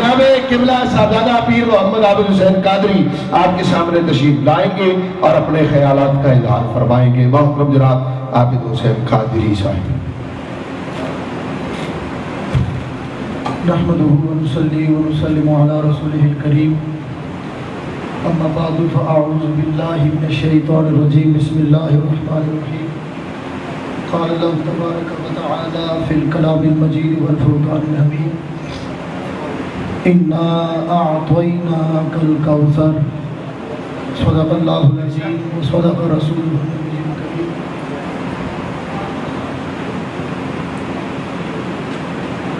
جناب قبلہ صاحبزادہ پیر محمد عابد حسین قادری آپ کے سامنے تشریف لائیں گے اور اپنے خیالات کا اظہار فرمائیں گے. محترم جناب عابد حسین قادری صاحب. نحمده ونصلي ونسلم على رسوله الكريم. اما بعد فاعوذ بالله من الشيطان الرجيم. بسم الله الرحمن الرحيم. قال الله تبارك وتعالى في الكلام المجيد والفرقان الحميد انا اعطيناك الكوثر. صدق الله العظيم وصدق رسوله النبي الكريم.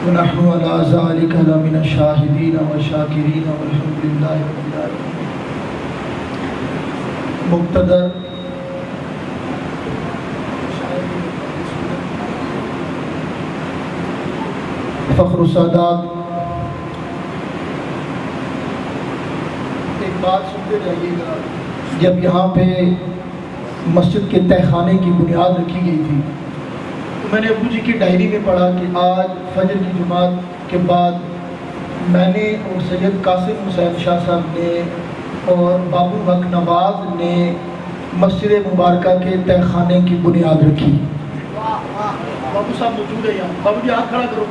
ونحن على ذلك لمن الشاهدين والشاكرين والحمد لله رب العالمين. مقتدر فخر السادات، ایک بات سنتے رہیے گا. جب یہاں پہ مسجد کے تہہ خانے کی بنیاد رکھی گئی تھی تو میں نے ابو جی کی ڈائری میں پڑھا کہ آج فجر کی جماعت کے بعد میں نے اور سید قاسم حسین شاہ صاحب نے اور بابو حق نواز نے مسجد مبارکہ کے تہہ خانے کی بنیاد رکھی. بابو صاحب موجود ہے یہاں. بابو جی ہاتھ کھڑا کرو.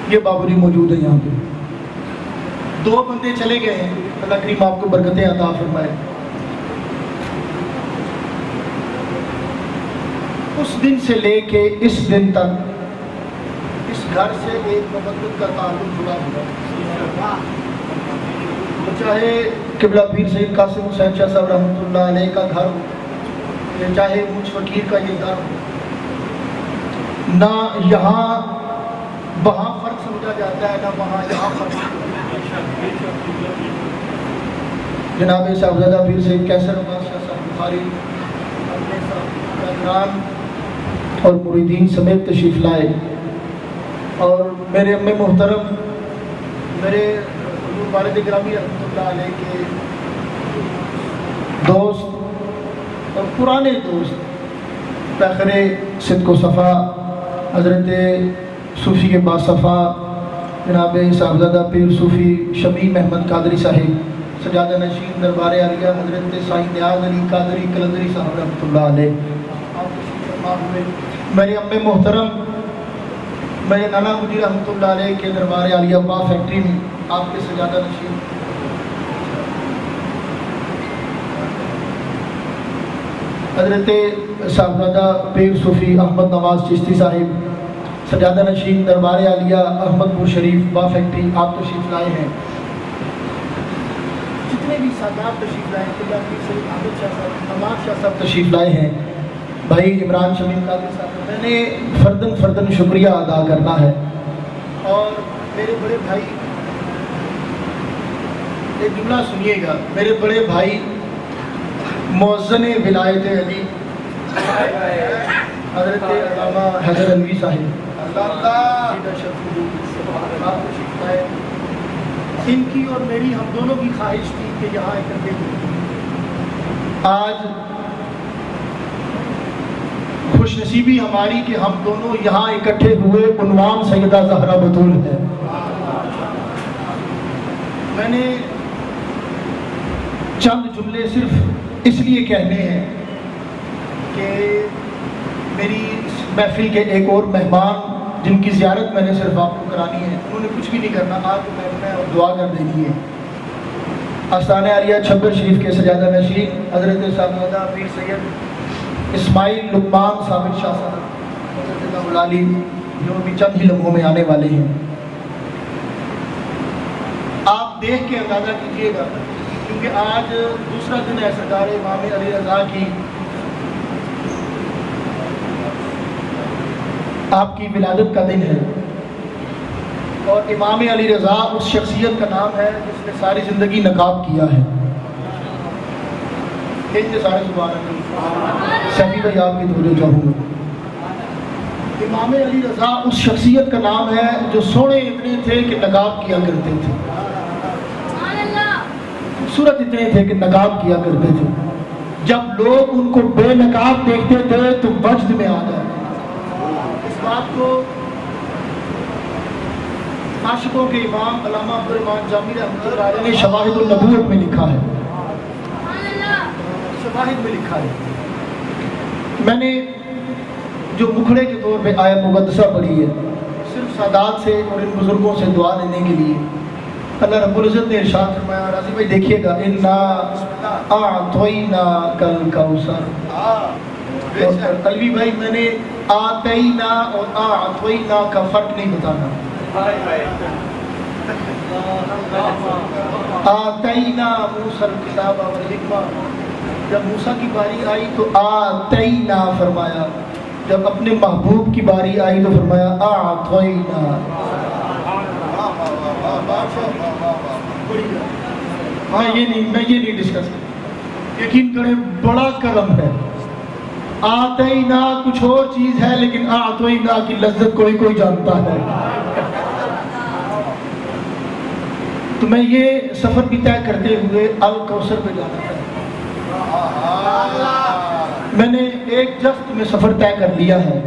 یہ بابو جی موجود ہے یہاں پہ. 2 بندے چلے گئے ہیں. اللہ کریم آپ کو برکتیں عطا فرمائے. اس دن سے لے کے اس دن تک اس گھر سے ایک محبت کا تعلق جڑا ہوا. چاہے قبلہ پیر سید قاسم حسین شاہ صاحب رحمۃ اللہ علیہ کا گھر ہو یا چاہے مجھ فقیر کا یہ گھر ہو، نہ یہاں وہاں فرق سمجھا جاتا ہے نہ وہاں یہاں فرق. جناب صاحبزادہ پیر سید کیسر عباس شاہ صاحب بخاری اپنے ساتھ اور مریدین سمیت تشریف لائے، اور میرے ام محترم میرے حضور والد گرامی رحمۃ اللہ علیہ کے دوست اور پرانے دوست فخر صدق و صفا حضرت صوفی کے باصفا جناب صاحبزادہ پیر صوفی شمیم احمد قادری صاحب سجادہ نشین دربار عالیہ حضرت سائیں نیاز علی قادری کلندری صاحب رحمۃ اللہ علیہ. میرے ام محترم میرے نانا مجھے رحمۃ اللہ علیہ کے دربار عالیہ با فیکٹری میں آپ کے سجادہ نشین حضرت صاحبزادہ پیر صوفی احمد نواز چشتی صاحب سجادہ نشین دربار عالیہ احمد پور شریف با فیکٹری آپ تشریف لائے ہیں. جتنے بھی سادات تشریف لائے ہیں قبلہ پیر سید احمد شاہ صاحب نواز شاہ صاحب تشریف لائے ہیں. بھائی عمران شمیم قادری صاحب میں نے فردن شکریہ ادا کرنا ہے. اور میرے بڑے بھائی ایک جملہ سنیے گا. میرے بڑے بھائی مؤذن ولایت علی حضرت علامہ حیدر علوی صاحب ان کی اور میری ہم دونوں کی خواہش تھی کہ یہاں اکٹھے ہوئے. آج خوش نصیبی ہماری کہ ہم دونوں یہاں اکٹھے ہوئے. عنوان سیدہ زہرا بطول ہے. میں نے چند جملے صرف اس لیے کہنے ہیں کہ میری محفل کے ایک اور مہمان جن کی زیارت میں نے صرف آپ کو کرانی ہے، انہوں نے کچھ بھی نہیں کرنا، آپ کو میں اور دعا کر دینی ہے. آستانہ عالیہ چھبر شریف کے سجادہ نشین حضرت صاحبزادہ پیر سید اسماعیل لقمان ثابت شاہ صاحب حضرت اللہ علی جو بھی چند ہی لمحوں میں آنے والے ہیں. آپ دیکھ کے اندازہ کیجئے گا کیونکہ آج دوسرا دن ہے سرکار امام علی رضا کی آپ کی ولادت کا دن ہے. اور امام علی رضا اس شخصیت کا نام ہے جس نے ساری زندگی نقاب کیا ہے. سارے سبھی بھائی آپ کی دورے چاہوں گا. امام علی رضا اس شخصیت کا نام ہے جو سونے اتنے تھے کہ نقاب کیا کرتے تھے، خوبصورت اتنے تھے کہ نقاب کیا کرتے تھے. جب لوگ ان کو بے نقاب دیکھتے تھے تو وجد میں آ جاتے. اس بات کو عاشقوں کے امام علامہ عبدالرحمن جامی رحمۃ اللہ علیہ نے شواہد النبوت میں لکھا ہے، شواہد میں لکھا ہے، میں نے جو مکھڑے کے طور پہ آیت مقدسہ پڑھی ہے صرف سادات سے اور ان بزرگوں سے دعا لینے کے لیے، اللہ رب العزت نے ارشاد فرمایا، راضی بھائی دیکھیے گا، انا اعطیناک الکوثر، قلبی بھائی میں نے آتینا اور اعطینا کا فرق نہیں بتانا، آتینا موسیٰ الکتاب والحکمہ، جب موسیٰ کی باری آئی تو آتینا فرمایا، جب اپنے محبوب کی باری آئی تو فرمایا اعطینا۔ میں یہ نہیں ڈسکس کرتا، یقین کریں بڑا کرم ہے، آتینا کچھ اور چیز ہے لیکن اعطینا کی لذت کوئی جانتا ہے۔ تو میں یہ سفر بھی طے کرتے ہوئے الکوثر پہ جانا تھا، میں نے ایک جفت میں سفر طے کر لیا ہے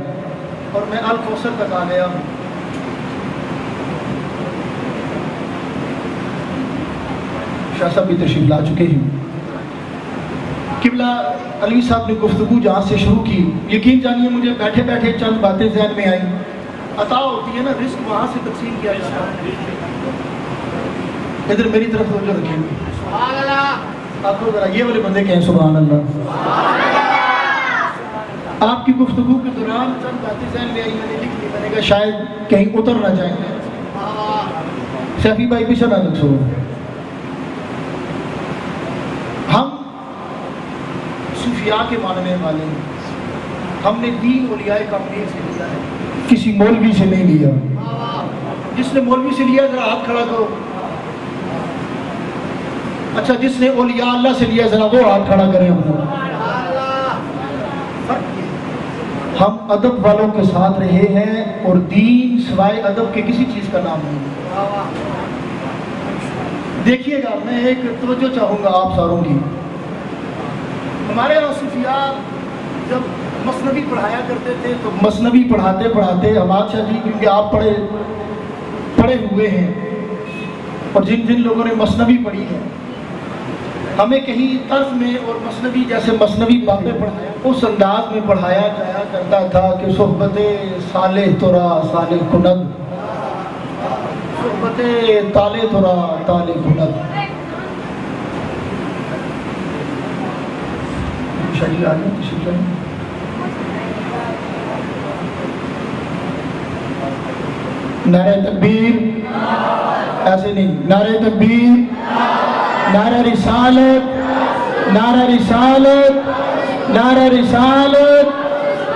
اور میں الکوثر تک آ گیا ہوں۔ شاہ صاحب بھی تشریف لا چکے ہیں۔ قبلہ علی صاحب نے گفتگو جہاں سے شروع کی، یقین جانیے مجھے بیٹھے بیٹھے چند باتیں ذہن میں آئیں۔ عطا ہوتی ہے نا، رزق وہاں سے تقسیم کیا جاتا ہے۔ ادھر میری طرف توجہ رکھیں گے، سبحان اللہ، آپ کو ذرا یہ والے بندے کہیں سبحان اللہ۔ آپ کی گفتگو کے دوران چند باتیں ذہن میں آئی، میں نے لکھ لی، میں نے کہا شاید کہیں اتر نہ جائیں گے۔ شفیع بھائی پیچھے نہ رکھو، ہم صوفیاء کے ماننے والے ہیں، ہم نے دین اولیاء کاملین سے لیا ہے، کسی مولوی سے نہیں لیا۔ جس نے مولوی سے لیا ذرا ہاتھ کھڑا کرو، اچھا جس نے اولیاء اللہ سے لیا ذرا وہ ہاتھ کھڑا کریں۔ ہم ادب والوں کے ساتھ رہے ہیں اور دین سوائے ادب کے کسی چیز کا نام نہیں۔ دیکھیے گا، میں ایک توجہ چاہوں گا آپ ساروں کی، ہمارے یہاں صوفیاء جب مثنوی پڑھایا کرتے تھے تو مثنوی پڑھاتے پڑھاتے حماد شاہ جی، کیونکہ آپ پڑھے ہوئے ہیں اور جن لوگوں نے مثنوی پڑھی ہے، ہمیں کہیں طرف میں اور مثنوی جیسے مثنوی باتیں پڑھایا، اس انداز میں پڑھایا جایا کرتا تھا کہ صحبت صالح ترا صالح کند، صحبت طالع ترا طالع کند۔ شاہی آگے تشریف لائیں۔ نعرہ تکبیر، ایسے نہیں، نعرہ تکبیر، نعرہ رسالت، نعرہ رسالت، نعرہ رسالت،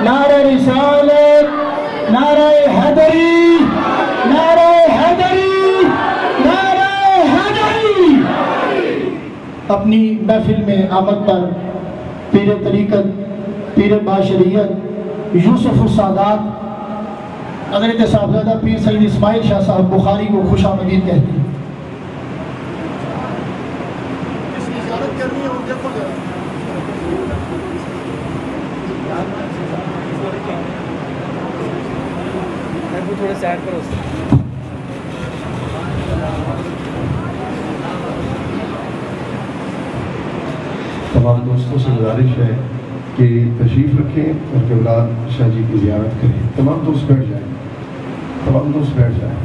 نعرہ رسالت، نعرہ حیدری، نعرہ حیدری، نعرہ حیدری۔ اپنی محفل میں آمد پر پیر طریقت، پیر باشریت یوسف السادات حضرت صاحبزادہ پیر سید اسماعیل شاہ صاحب بخاری کو خوش آمدید کہتے ہیں۔ تھوڑے سیٹ کرو۔ تمام دوستوں سے گزارش ہے کہ تشریف رکھیں اور قبلہ شاہ جی کی زیارت کریں۔ تمام دوست بیٹھ جائیں، تمام دوست بیٹھ جائیں،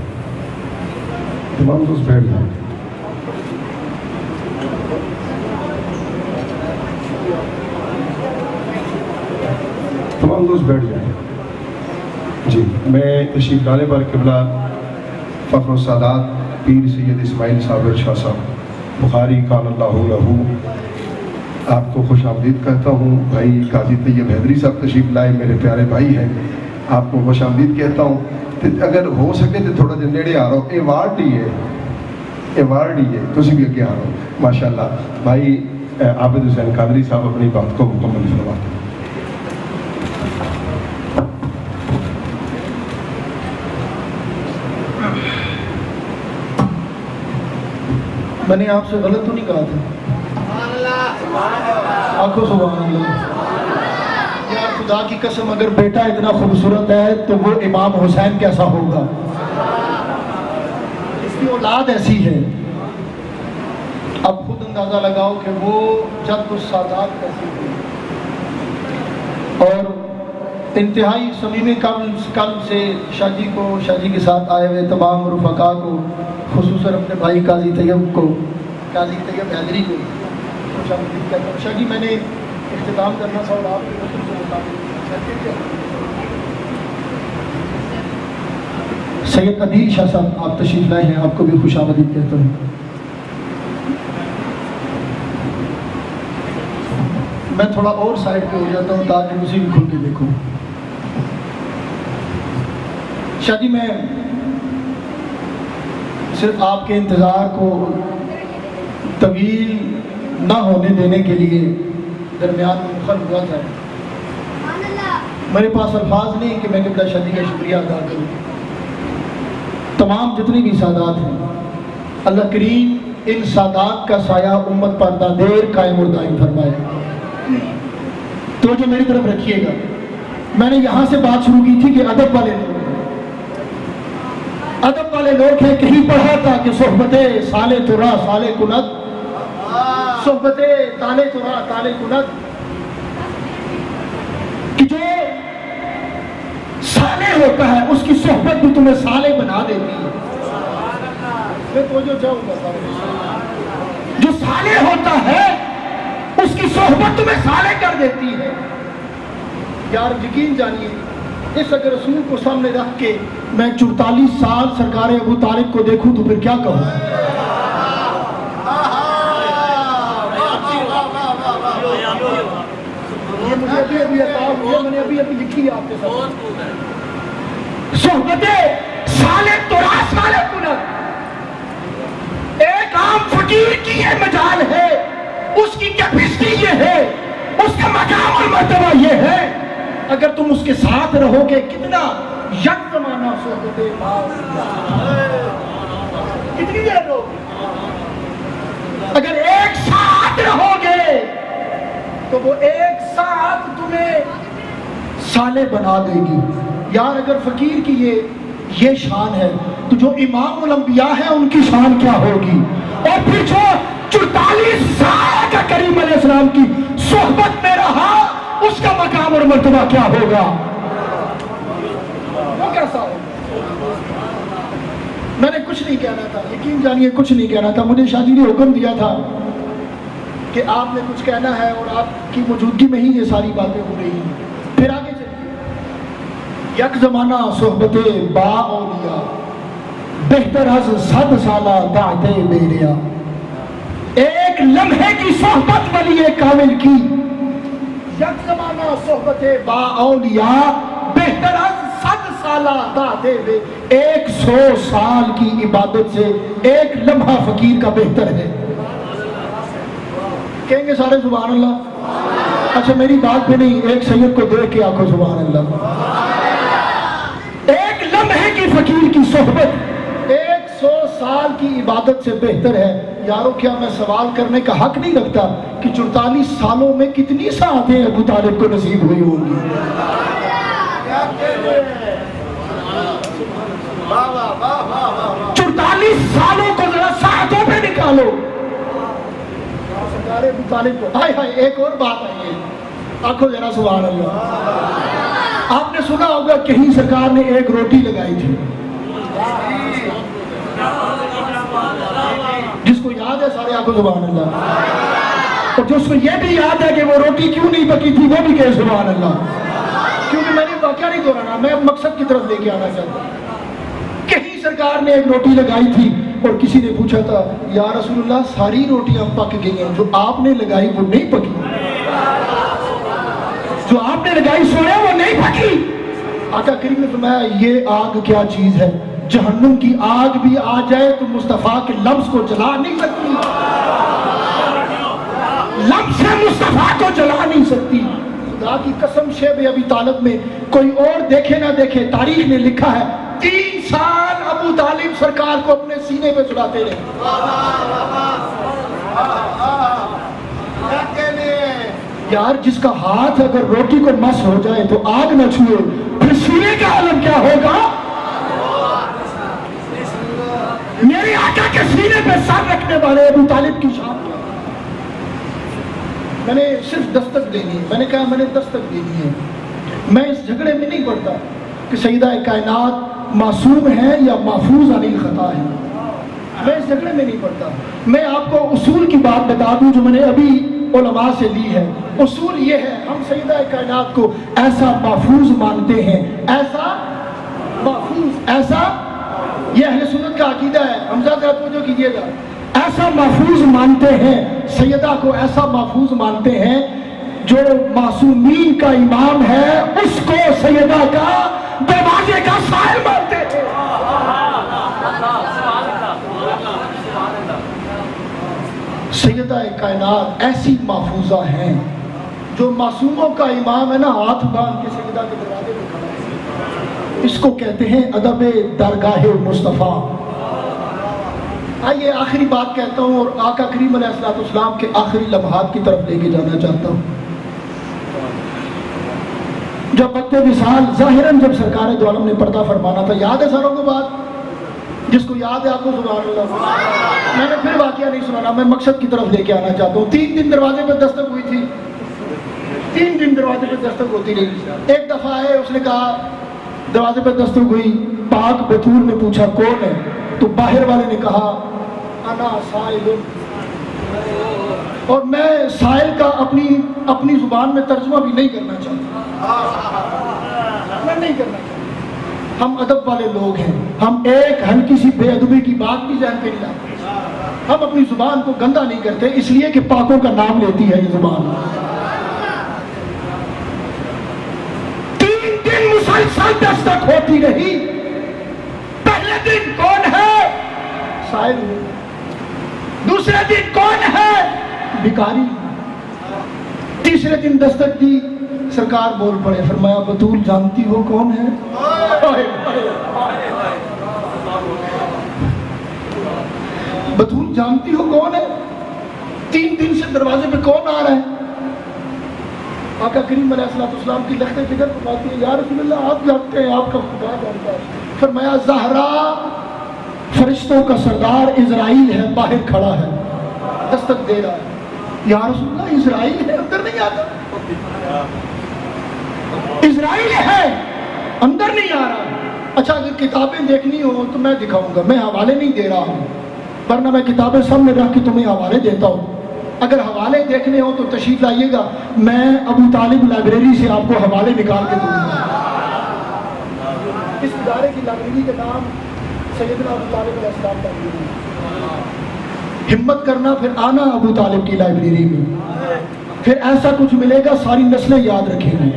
تمام دوست بیٹھ جائیں۔ تمام دوست بیٹھ جائیں۔ جی، میں تشریف لانے پر قبلہ فخر السادات پیر سید اسماعیل صابر شاہ صاحب بخاری قال اللہ لہو آپ کو خوش آمدید کہتا ہوں۔ بھائی قاضی طیب حیدری صاحب تشریف لائے، میرے پیارے بھائی ہیں، آپ کو خوش آمدید کہتا ہوں۔ اگر ہو سکے تو تھوڑا جا نیڑے آ رہا ہوں، ایوارڈ ہی ہے، تسی بھی اگے آ رہا ہوں۔ ماشاءاللہ بھائی عابد حسین قادری صاحب اپنی بات کو مکمل فرماتے ہیں۔ میں نے آپ سے غلط تو نہیں کہا تھا؟ آنکھوں سبحان اللہ۔ یار خدا کی قسم اگر بیٹا اتنا خوبصورت ہے تو وہ امام حسین کیسا ہوگا؟ کی اولاد ایسی ہے، اب خود اندازہ لگاؤ کہ وہ جد السادات کیسی ہوئی، اور انتہائی صمیم قلب سے شاہ جی کے ساتھ آئے ہوئے تمام رفقا کو، خصوصاً اپنے بھائی قاضی طیب حیدری کو خوش آمدید کہتا ہوں۔ شاہ جی میں نے اختتام کرنا تھا اور آپ کے حکم سے مطابق سید عدیل شاہ صاحب آپ تشریف لائے ہیں، آپ کو بھی خوش آمدید کہتا ہوں۔ میں تھوڑا اور سائڈ پہ ہو جاتا ہوں تاکہ مجھے بھی کھل کے دیکھوں۔ شاہ جی میں صرف آپ کے انتظار کو طویل نہ ہونے دینے کے لیے درمیان میں مخل ہوا تھا۔ میرے پاس الفاظ نہیں کہ میں قبلہ شاہ جی کا شکریہ ادا کروں۔ تمام جتنی بھی سادات ہیں، اللہ کریم ان سادات کا سایہ امت پر دیر قائم اور دائم فرمائے۔ تو جو میری طرف رکھیے گا، میں نے یہاں سے بات شروع کی تھی کہ ادب والے لوگ ہیں، کہیں پڑھا تھا کہ صحبت سالے ترا سالے کنت، صحبت تالے ترا تالے کنت، کہ جو سالے ہوتا ہے اس کی صحبت بھی تمہیں سالے بنا دیتی ہے۔ میں توجہ چاہوں گا، جو سالے ہوتا ہے اس کی صحبت تمہیں سالے کر دیتی ہے۔ یار یقین جانیے، اس اگر رسول کو سامنے رکھ کے میں 44 سال سرکار ابو طالب کو دیکھوں تو پھر کیا کہوں؟ یہ مجھے ابھی لکھی ہے آپ کے ساتھ۔ صحبت سالے ترا سالے کنت، ایک عام فقیر کی یہ مجال ہے، اس کی کیپیسٹی یہ ہے، اس کا مقام اور مرتبہ یہ ہے، اگر تم اس کے ساتھ رہو گے کتنا یک زمانہ صحبت کتنی دیر رہو گے، اگر ایک ساتھ رہو گے تو وہ ایک ساتھ تمہیں سالے بنا دے گی۔ یار اگر فقیر کی یہ شان ہے تو جو امام الانبیاء ہیں ان کی شان کیا ہوگی؟ اور پھر جو 44 سال کا کریم علیہ السلام کی صحبت میں رہا اس کا مقام اور مرتبہ کیا ہوگا؟ وہ کیسا ہوگا؟ میں نے کچھ نہیں کہنا تھا، یقین جانیے کچھ نہیں کہنا تھا، مجھے شاہ جی نے حکم دیا تھا کہ آپ نے کچھ کہنا ہے اور آپ کی موجودگی میں ہی یہ ساری باتیں ہو رہی ہیں۔ پھر آگے چلیے، یک زمانہ صحبت با اولیاء بہتر از 100 سالہ طاعت بیریا، ایک لمحے کی صحبت ولی کامل کی، یک زمانہ صحبت با اولیاء بہتر از 100 سالہ طاعت بیریا، 100 سال کی عبادت سے ایک لمحہ فقیر کا بہتر ہے۔ کہیں گے سارے سبحان اللہ؟ اچھا میری بات پہ نہیں، ایک سید کو دیکھ کے آنکھوں سبحان اللہ۔ ایک لمحے کی فقیر کی صحبت 100 سال کی عبادت سے بہتر ہے۔ یارو کیا میں سوال کرنے کا حق نہیں رکھتا کہ 44 سالوں میں کتنی ساعتیں ابو طالب کو نصیب ہوئی ہوں گی؟ 44 سالوں کو ذرا ساعتوں پہ نکالو۔ سرکار ابو طالب کو ایک اور بات آئی ہے، آنکھوں ذرا سبحان اللہ۔ آپ نے سنا ہوگا کہیں سرکار نے ایک روٹی لگائی تھی، جس کو یاد ہے سارے آنکھوں سبحان اللہ، اور جس کو یہ بھی یاد ہے کہ وہ روٹی کیوں نہیں پکی تھی وہ بھی کہے سبحان اللہ، کیونکہ میں نے واقعہ نہیں دہرانا، میں مقصد کی طرف لے کے آنا چاہتا ہوں۔ کہیں سرکار نے ایک روٹی لگائی تھی اور کسی نے پوچھا تھا یا رسول اللہ ساری روٹیاں پک گئی ہیں، جو آپ نے لگائی وہ نہیں پکی، جو آپ نے لگائی سونے وہ نہیں پکی۔ آقا کریم نے فرمایا یہ آگ کیا چیز ہے، جہنم کی آگ بھی آ جائے تو مصطفیٰ کے لمس کو جلا نہیں سکتی، لمس مصطفیٰ کو جلا نہیں سکتی۔ خدا کی قسم شیب ابی طالب میں کوئی اور دیکھے نہ دیکھے، تاریخ نے لکھا ہے 3 سال ابو طالب سرکار کو اپنے سینے پہ چلاتے رہے۔ یار جس کا ہاتھ اگر روٹی کو مس ہو جائے تو آگ نہ چھوئے، پھر سینے کا عالم کیا ہوگا؟ میرے آقا کے سینے پہ سر رکھنے والے ابو طالب کی شان کیا؟ میں نے صرف دستک دینی ہے، میں نے کہا میں نے دستک دینی ہے، میں اس جھگڑے میں نہیں پڑتا کہ سیدہ کائنات معصوم ہے یا محفوظ عن الخطا ہے، میں اس جھگڑے میں نہیں پڑتا۔ میں آپ کو اصول کی بات بتا دوں جو میں نے ابھی علماء سے لی ہے۔ اصول یہ ہے، ہم سیدہ کائنات کو ایسا محفوظ مانتے ہیں، ایسا محفوظ، ایسا، یہ اہل سنت کا عقیدہ ہے، حمزہ صاحب توجہ کیجئے گا، ایسا محفوظ مانتے ہیں، سیدہ کو ایسا محفوظ مانتے ہیں، جو معصومین کا امام ہے اس کو سیدہ کا دروازے کا سائل مانتے ہیں۔ سیدہ کائنات ایسی محفوظہ ہیں، جو معصوموں کا امام ہے نا، ہاتھ باندھ کے سیدہ کے دروازے پہ کھڑا ہے، اس کو کہتے ہیں ادب درگاہ مصطفیٰ۔ آئیے آخری بات کہتا ہوں اور آقا کریم علیہ السلام کے آخری لمحات کی طرف لے کے جانا چاہتا ہوں۔ جب وقت وصال ظاہراً جب سرکار دو عالم نے پردہ فرمانا تھا، یاد ہے ساروں کو بات؟ جس کو یاد ہے آپ کو سبحان اللہ۔ میں نے پھر واقعہ نہیں سنانا، میں مقصد کی طرف لے کے آنا چاہتا ہوں۔ 3 دن دروازے پہ دستک ہوئی تھی، 3 دن دروازے پہ دستک ہوتی رہی۔ ایک دفعہ آئے، اس نے کہا دروازے پہ دستک ہوئی، پاک بطول نے پوچھا کون ہے؟ تو باہر والے نے کہا انا سائل، اور میں سائل کا اپنی زبان میں ترجمہ بھی نہیں کرنا چاہتا، میں نہیں کرنا چاہتا۔ ہم ادب والے لوگ ہیں، ہم ایک ہلکی سی بے ادبی کی بات بھی ذہن پہ نہیں لاتے، ہم اپنی زبان کو گندا نہیں کرتے، اس لیے کہ پاکوں کا نام لیتی ہے یہ زبان۔ 3 دن مسلسل دستک ہوتی رہی۔ پہلے دن کون ہے؟ سائل ہوں۔ دوسرے دن کون ہے؟ بھکاری۔ تیسرے دن دستک دی، سرکار بول پڑے، فرمایا بطول جانتی ہو کون ہے؟ بطول جانتی ہو کون ہے؟ 3 دن سے دروازے پہ کون آ رہا ہے؟ آقا کریم علیہ السلام کی لخت جگر فرماتی ہے یا رسول اللہ آپ جانتے ہیں، آپ کا خدا جانتا ہے۔ فرمایا زہرا فرشتوں کا سردار اسرائیل ہے، باہر کھڑا ہے، دستک دے رہا ہے۔ یا رسول اللہ اسرائیل ہے، اندر نہیں آتا؟ اسرائیل ہے، اندر نہیں آ رہا۔ اچھا اگر کتابیں دیکھنی ہو تو میں دکھاؤں گا، میں حوالے نہیں دے رہا ہوں، ورنہ میں کتابیں سامنے رکھ کے تمہیں حوالے دیتا ہوں۔ اگر حوالے دیکھنے ہو تو تشریف لائیے گا، میں ابو طالب لائبریری سے آپ کو حوالے نکال کے دوں گا۔ اس ادارے کی لائبریری کا نام سیدنا ابو طالب علیہ السلام لائبریری۔ ہمت کرنا پھر آنا ابو طالب کی لائبریری میں، پھر ایسا کچھ ملے گا ساری نسلیں یاد رکھیں گی۔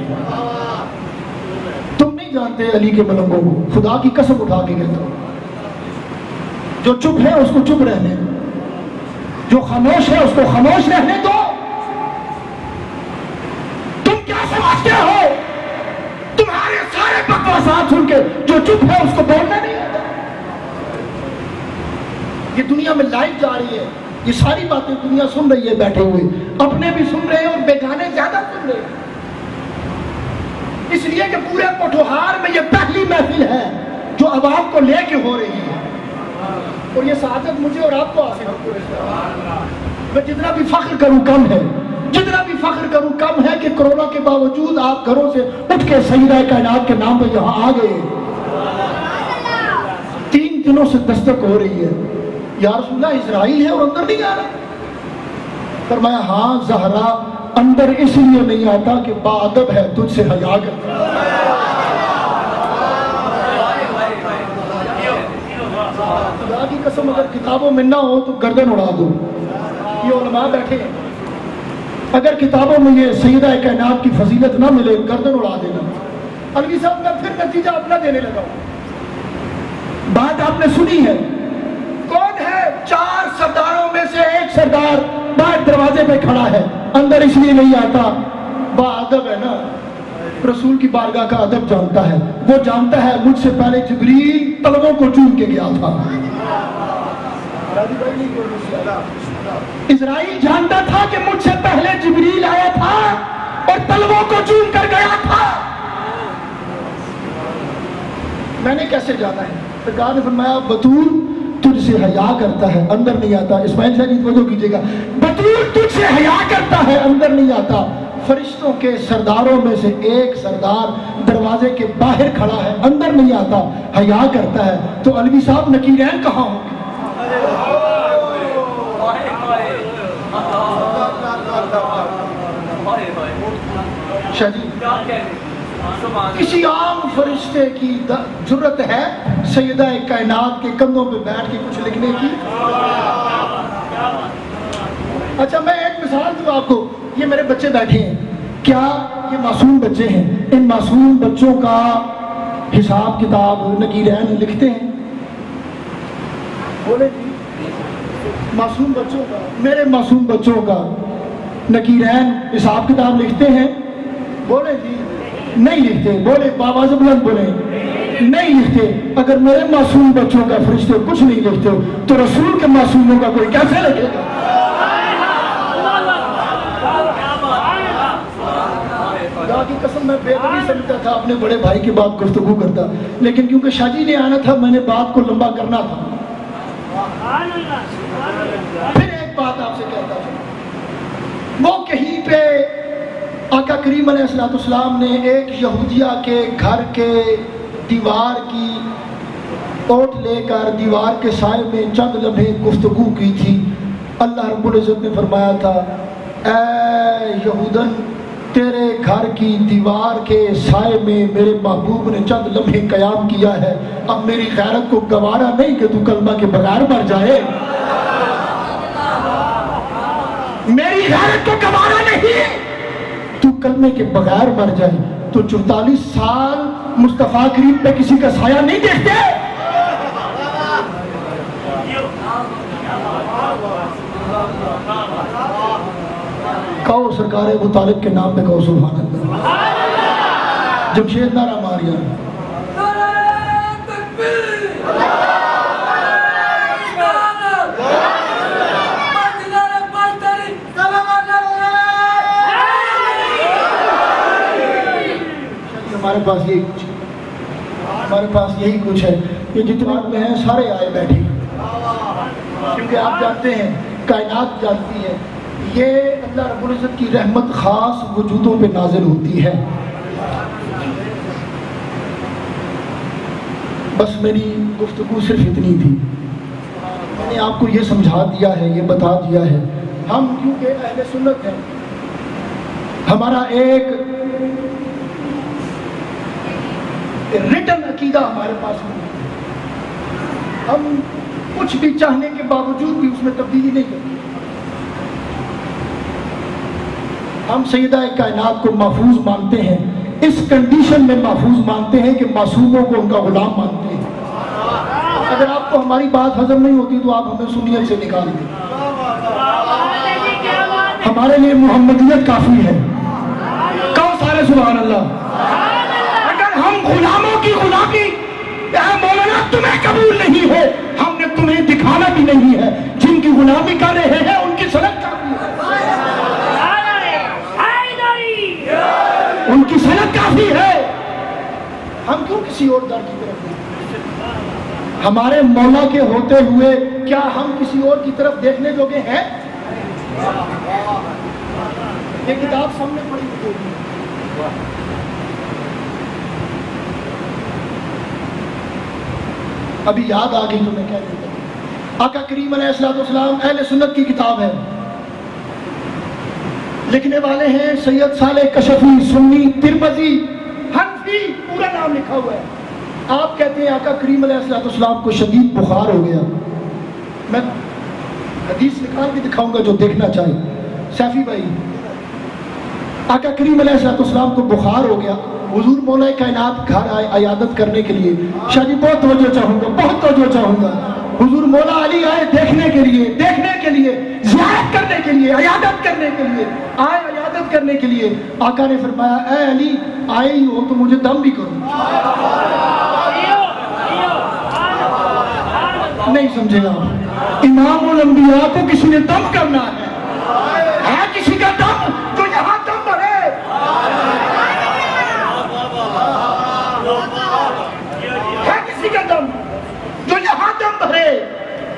تم نہیں جانتے علی کے ملنگوں کو، خدا کی قسم اٹھا کے کہتا ہوں، جو چپ ہے اس کو چپ رہنے، جو خاموش ہے اس کو خاموش رہنے دو۔ تم کیا سمجھتے ہو؟ تمہارے سارے بکواسات سن کے جو چپ ہے اس کو بولنا نہیں آتا۔ یہ دنیا میں لائیو جا رہی ہے، یہ ساری باتیں دنیا سن رہی ہے بیٹھے ہوئے، اپنے بھی سن رہے ہیں اور بیگانے زیادہ سن رہے ہیں، اس لیے کہ پورے پٹھوہار میں یہ پہلی محفل ہے جو عوام کو لے کے ہو رہی ہے، اور یہ سعادت مجھے اور آپ کو حاصل ہے۔ میں جتنا بھی فخر کروں کم ہے، جتنا بھی فخر کروں کم ہے کہ کرونا کے باوجود آپ گھروں سے اٹھ کے سیدہ کائنات کے نام پہ یہاں آ گئے۔ 3 دنوں سے دستک ہو رہی ہے، یا رسول اللہ اسرائیل ہے اور اندر نہیں آ رہا؟ فرمایا ہاں زہرا اندر اس لیے نہیں آتا کہ باادب ہے، تجھ سے حیا کرتا ہے۔ خدا کی قسم اگر کتابوں میں نہ ہو تو گردن اڑا دو، یہ علماء بیٹھے ہیں، اگر کتابوں میں یہ سیدہ کائنات کی فضیلت نہ ملے گردن اڑا دینا۔ علوی صاحب میں پھر نتیجہ اپنا دینے لگا ہوں، بات آپ نے سنی ہے، کون ہے؟ 4 سرداروں میں سے ایک سردار باہر دروازے پہ کھڑا ہے، اندر اس لیے نہیں آتا، باادب ہے نا، رسول کی بارگاہ کا ادب جانتا ہے، وہ جانتا ہے مجھ سے پہلے جبریل طلبوں کو چون کے گیا تھا۔ اسرائیل جانتا تھا کہ مجھ سے پہلے جبریل آیا تھا اور طلبوں کو چون کر گیا تھا۔ میں نے کیسے جانا ہے؟ سرکار نے فرمایا بطول تجھ سے حیا کرتا ہے اندر نہیں آتا. اسماعیل شاہ جی توجہ کیجیے گا. بطول تجھ سے حیا کرتا ہے اندر نہیں آتا. فرشتوں کے سرداروں میں سے ایک سردار دروازے کے باہر کھڑا ہے, اندر نہیں آتا, حیا کرتا ہے. تو علوی صاحب نکیرین کہاں ہوں گے؟ شاہ جی کسی عام فرشتے کی جرت ہے سیدہ کائنات کے کندھوں پہ بیٹھ کے کچھ لکھنے کی؟ اچھا میں ایک مثال دوں آپ کو. یہ میرے بچے بیٹھے ہیں, کیا یہ معصوم بچے ہیں؟ ان معصوم بچوں کا حساب کتاب نکیرین لکھتے ہیں؟ بولے جی. معصوم بچوں کا, میرے معصوم بچوں کا نکیرین حساب کتاب لکھتے ہیں؟ بولے جی نہیں لکھتے. بولے آواز بلند بولے نہیں لکھتے. اگر میرے معصوم بچوں کا فرشتے کچھ نہیں لکھتے تو رسول کے معصوموں کا کوئی کیسے لکھے گا؟ خدا کی قسم میں بے ادبی سمجھتا تھا اپنے بڑے بھائی کے بعد گفتگو کرتا, لیکن کیونکہ شاہ جی نے آنا تھا میں نے بات کو لمبا کرنا تھا. پھر ایک بات آپ سے کہتا تھا, وہ کہیں پہ آقا کریم علیہ السلام نے ایک یہودیہ کے گھر کے دیوار کی اوٹ لے کر دیوار کے سائے میں چند لمحے گفتگو کی تھی. اللہ رب العزت نے فرمایا تھا اے یہودن تیرے گھر کی دیوار کے سائے میں میرے محبوب نے چند لمحے قیام کیا ہے, اب میری غیرت کو گوارا نہیں کہ تو کلمہ کے بغیر مر جائے. میری غیرت کو گوارا نہیں تو کلمے کے بغیر مر جائے. تو 44 سال مصطفیٰ کریم پہ کسی کا سایہ نہیں دیکھتے. کہو سرکار ابو طالب کے نام پہ کہو سبحان اللہ. جمشید نعرہ ماریا. ہمارے پاس یہی کچھ ہے, ہمارے پاس یہی کچھ ہے. یہ جتنے میں ہیں سارے آئے بیٹھے, کیونکہ آپ جانتے ہیں کائنات جانتی ہے یہ اللہ رب العزت کی رحمت خاص وجودوں پہ نازل ہوتی ہے. بس میری گفتگو صرف اتنی تھی. میں نے آپ کو یہ سمجھا دیا ہے, یہ بتا دیا ہے. ہم کیونکہ اہل سنت ہیں, ہمارا ایک ریٹن عقیدہ ہمارے پاس نہیں. ہم کچھ بھی چاہنے کے باوجود بھی اس میں تبدیلی نہیں کرتے. ہم سیدہ کائنات کو محفوظ مانتے ہیں, اس کنڈیشن میں محفوظ مانتے ہیں کہ معصوموں کو ان کا غلام مانتے ہیں. اگر آپ کو ہماری بات ہضم نہیں ہوتی تو آپ ہمیں سنیت سے نکال دیں. ہمارے لیے محمدیت کافی ہے. کہو سارے سبحان اللہ. ہم غلاموں کی غلامی اے مولانا تمہیں قبول نہیں ہے, ہم نے تمہیں دکھانا بھی نہیں ہے. جن کی غلامی کر رہے ہیں ان کی صنعت کافی ہے, ان کی صنعت کافی ہے. ہم کیوں کسی اور در کی طرف دیکھیں؟ ہمارے مولا کے ہوتے ہوئے کیا ہم کسی اور کی طرف دیکھنے جوگے ہیں؟ یہ کتاب سامنے پڑی ہوئی. ابھی یاد آ گئی تو میں کہہ دیتا ہوں. آقا کریم علیہ السلام اہل سنت کی کتاب ہے. لکھنے والے ہیں سید صالح کشفی, سنی, ترمذی, حنفی, پورا نام لکھا ہوا ہے. آپ کہتے ہیں آقا کریم علیہ السلام کو شدید بخار ہو گیا. میں حدیث نکال کے دکھاؤں گا جو دیکھنا چاہے. سیفی بھائی, آقا کریم علیہ السلام کو بخار ہو گیا. حضور مولا کائنات گھر آئے عیادت کرنے کے لیے. شاہ جی بہت توجہ چاہوں گا, بہت توجہ چاہوں گا. حضور مولا علی آئے دیکھنے کے لیے, زیارت کرنے کے لیے, عیادت کرنے کے لیے آئے. عیادت کرنے کے لیے آقا نے فرمایا اے علی آئے ہی ہو تو مجھے دم بھی کرو. نہیں سمجھے آپ؟ امام الانبیاء کو کسی نے دم کرنا ہے کسی کا دم جو یہاں دم بھرے. ہے کسی کا دم جو یہاں دم بھرے.